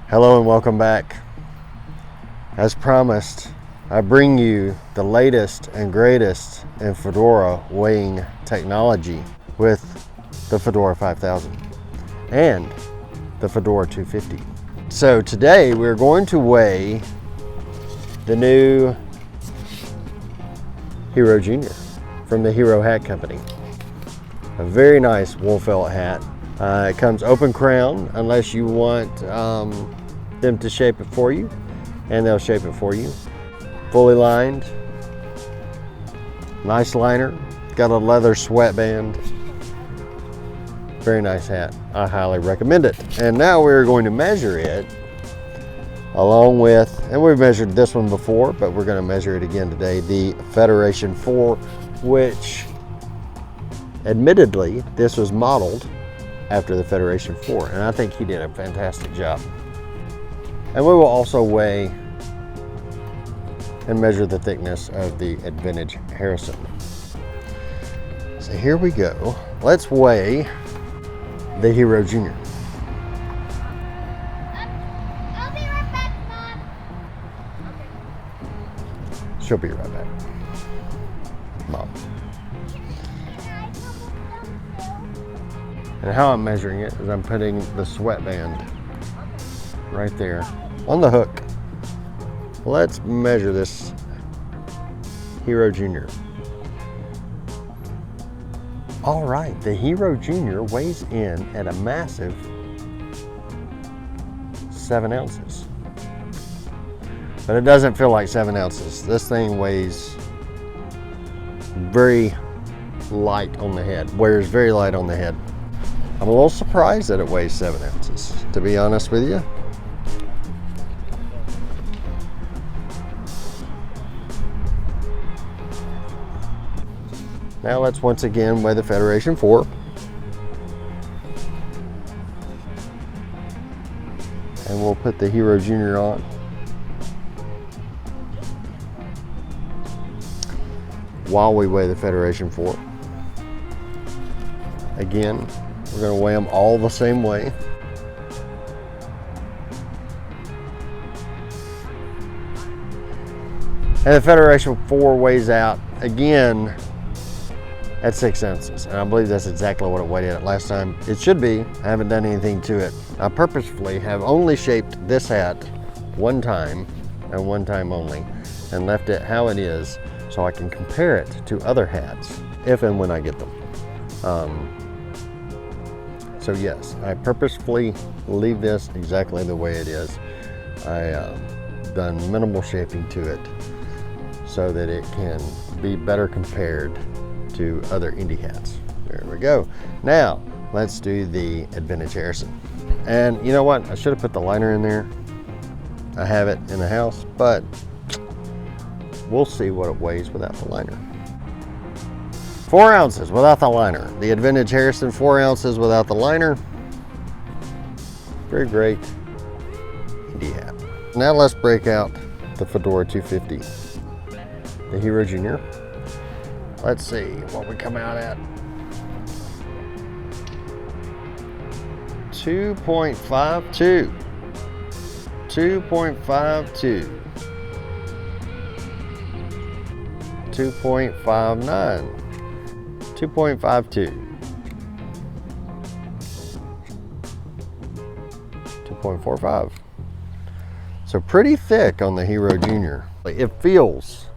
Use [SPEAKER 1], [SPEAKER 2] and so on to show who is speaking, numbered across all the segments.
[SPEAKER 1] Hello and welcome back. As promised, I bring you the latest and greatest in fedora weighing technology with the Fedora 5000 and the Fedora 250. So today we're going to weigh the new Hero Junior from the Hero Hat Company. A very nice wool felt hat. It comes open crown unless you want them to shape it for you, and they'll shape it for you. Fully lined, nice liner, got a leather sweatband. Very nice hat. I highly recommend it. And now we're going to measure it along with, and we've measured this one before, but we're going to measure it again today, the Federation 4, which admittedly this was modeled after the Federation 4, and I think he did a fantastic job. And we will also weigh and measure the thickness of the AdVintage Harrison. So here we go. Let's weigh the Hero Junior.
[SPEAKER 2] I'll be right back, Mom. Okay.
[SPEAKER 1] She'll be right back, Mom. And how I'm measuring it is I'm putting the sweatband right there on the hook. Let's measure this Hero Junior. All right, the Hero Junior weighs in at a massive 7 ounces. But it doesn't feel like 7 ounces. This thing weighs very light on the head, wears very light on the head. I'm a little surprised that it weighs 7 ounces, to be honest with you. Now let's once again weigh the Federation 4. And we'll put the Hero Junior on. While we weigh the Federation 4. Again, we're going to weigh them all the same way. And the Federation 4 weighs out again at 6 ounces. And I believe that's exactly what it weighed at last time. It should be. I haven't done anything to it. I purposefully have only shaped this hat one time and one time only, and left it how it is so I can compare it to other hats if and when I get them. So yes, I purposefully leave this exactly the way it is. I done minimal shaping to it so that it can be better compared to other indie hats. There we go. Now let's do the AdVintage Harrison. And you know what? I should have put the liner in there. I have it in the house, but we'll see what it weighs without the liner. 4 ounces without the liner. The AdVintage Harrison, 4 ounces without the liner. Very great indie hat. Now let's break out the Fedora 250, the Hero Junior. Let's see what we come out at. 2.52. 2.52. 2.59. 2.52. 2.45. So pretty thick on the Hero Junior. It feels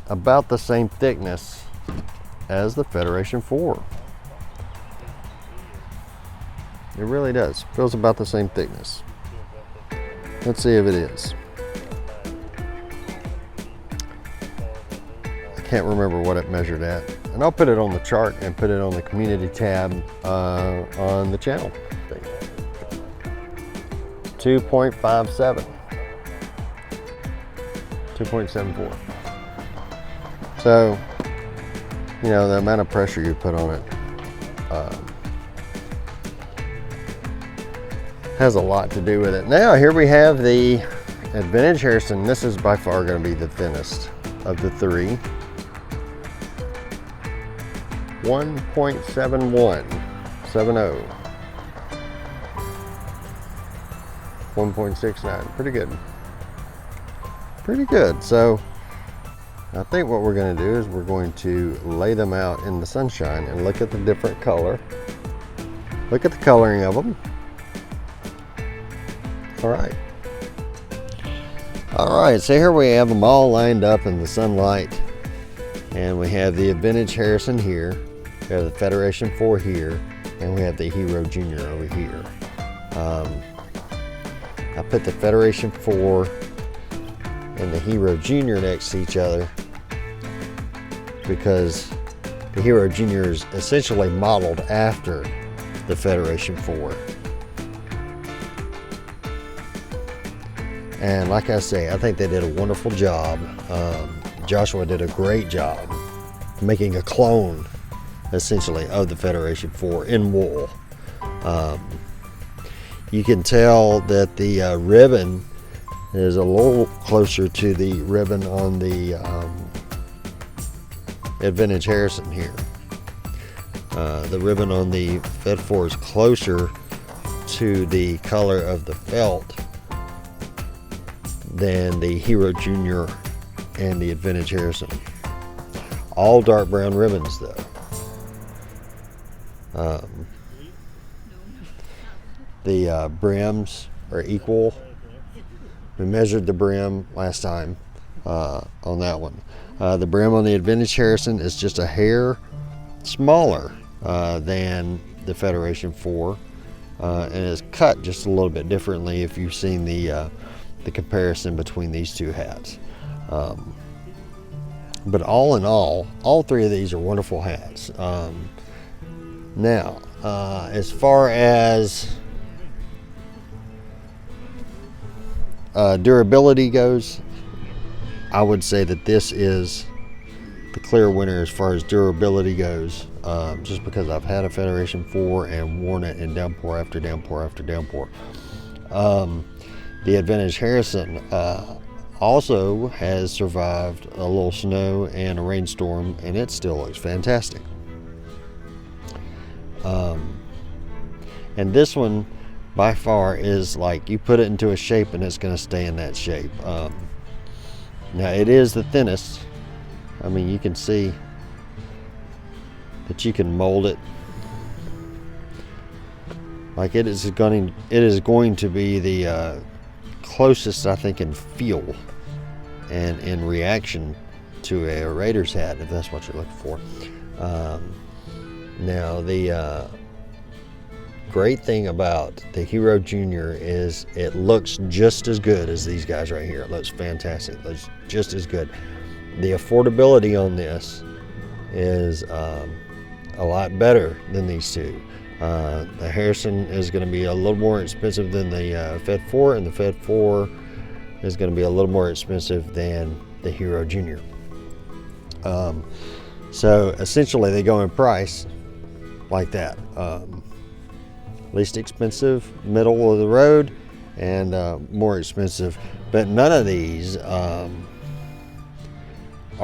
[SPEAKER 1] about the same thickness as the Federation 4. It really does. Feels about the same thickness. Let's see if it is. I can't remember what it measured at. And I'll put it on the chart and put it on the community tab on the channel. 2.57. 2.74. So, you know, the amount of pressure you put on it has a lot to do with it. Now, here we have the AdVintage Harrison. This is by far going to be the thinnest of the three. 1.71, 70. 1.69. Pretty good. Pretty good. So I think what we're going to do is we're going to lay them out in the sunshine and look at the different color. Look at the coloring of them. All right. All right, so here we have them all lined up in the sunlight. And we have the AdVintage Harrison here. We have the Federation 4 here. And we have the Hero Junior over here. I put the Federation 4 and the Hero Junior next to each other because the Hero Junior is essentially modeled after the Federation 4. And like I say, I think they did a wonderful job. Joshua did a great job making a clone, essentially, of the Federation 4 in wool. You can tell that the ribbon is a little closer to the ribbon on the AdVintage Harrison here. The ribbon on the Fed 4 is closer to the color of the felt than the Hero Junior and the AdVintage Harrison. All dark brown ribbons though. The brims are equal. We measured the brim last time on that one. The brim on the AdVintage Harrison is just a hair smaller than the Federation 4, and is cut just a little bit differently if you've seen the comparison between these two hats. But all in all three of these are wonderful hats. Now, as far as durability goes, I would say that this is the clear winner as far as durability goes, just because I've had a Federation 4 and worn it in downpour after downpour after downpour. The AdVintage Harrison also has survived a little snow and a rainstorm, and it still looks fantastic. And this one by far is like you put it into a shape and it's going to stay in that shape. Now it is the thinnest. I mean, you can see that you can mold it. Like it is going to be the closest, I think, in feel and in reaction to a Raiders hat, if that's what you're looking for. Now the great thing about the Hero Junior is it looks just as good as these guys right here. It looks fantastic. It looks just as good. The affordability on this is a lot better than these two. The Harrison is going to be a little more expensive than the Fed 4, and the Fed 4 is going to be a little more expensive than the Hero Junior. So essentially they go in price like that. Least expensive, middle of the road, and more expensive. But none of these are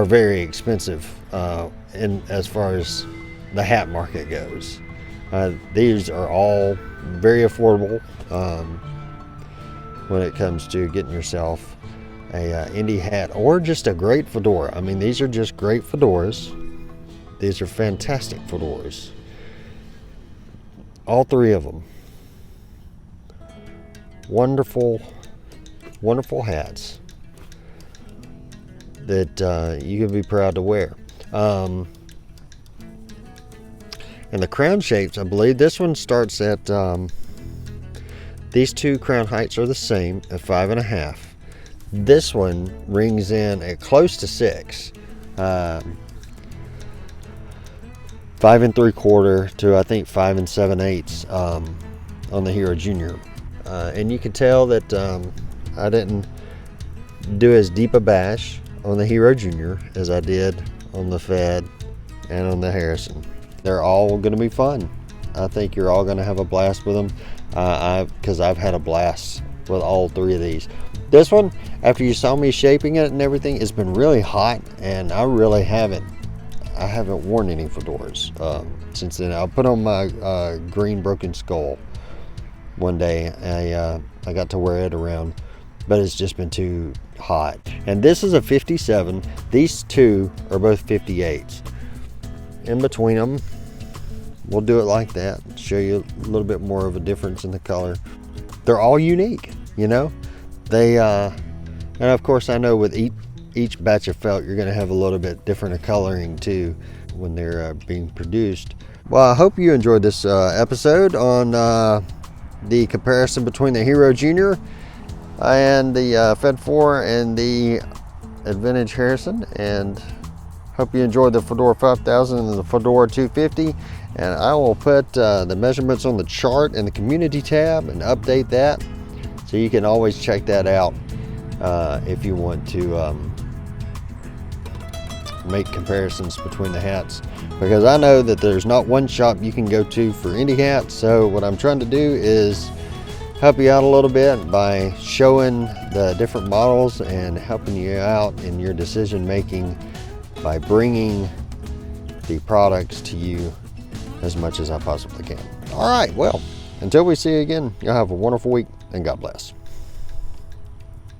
[SPEAKER 1] very expensive in as far as the hat market goes. These are all very affordable when it comes to getting yourself a indie hat or just a great fedora. I mean, these are just great fedoras. These are fantastic fedoras. All three of them. Wonderful, wonderful hats that you can be proud to wear. And the crown shapes, I believe this one starts at, these two crown heights are the same at 5.5. This one rings in at close to 6. 5 3/4 to I think 5 7/8 on the Hero Junior. And you can tell that I didn't do as deep a bash on the Hero Junior as I did on the Fed and on the Harrison. They're all going to be fun. I think you're all going to have a blast with them, because I've had a blast with all three of these. This one, after you saw me shaping it and everything, it's been really hot, and I really haven't worn any fedoras since then. I'll put on my green broken skull, one day. I got to wear it around, but it's just been too hot. And this is a 57. These two are both 58s. In between them, we'll do it like that. Show you a little bit more of a difference in the color. They're all unique, you know. They and of course I know with each batch of felt you're going to have a little bit different of coloring too when they're being produced. Well, I hope you enjoyed this episode on the comparison between the Hero Junior and the Fed 4 and the AdVintage Harrison, and hope you enjoyed the Fedora 5000 and the Fedora 250. And I will put the measurements on the chart in the community tab and update that, so you can always check that out if you want to make comparisons between the hats, because I know that there's not one shop you can go to for any hat. So what I'm trying to do is help you out a little bit by showing the different models and helping you out in your decision making by bringing the products to you as much as I possibly can. All right, well, until we see you again, y'all have a wonderful week and God bless.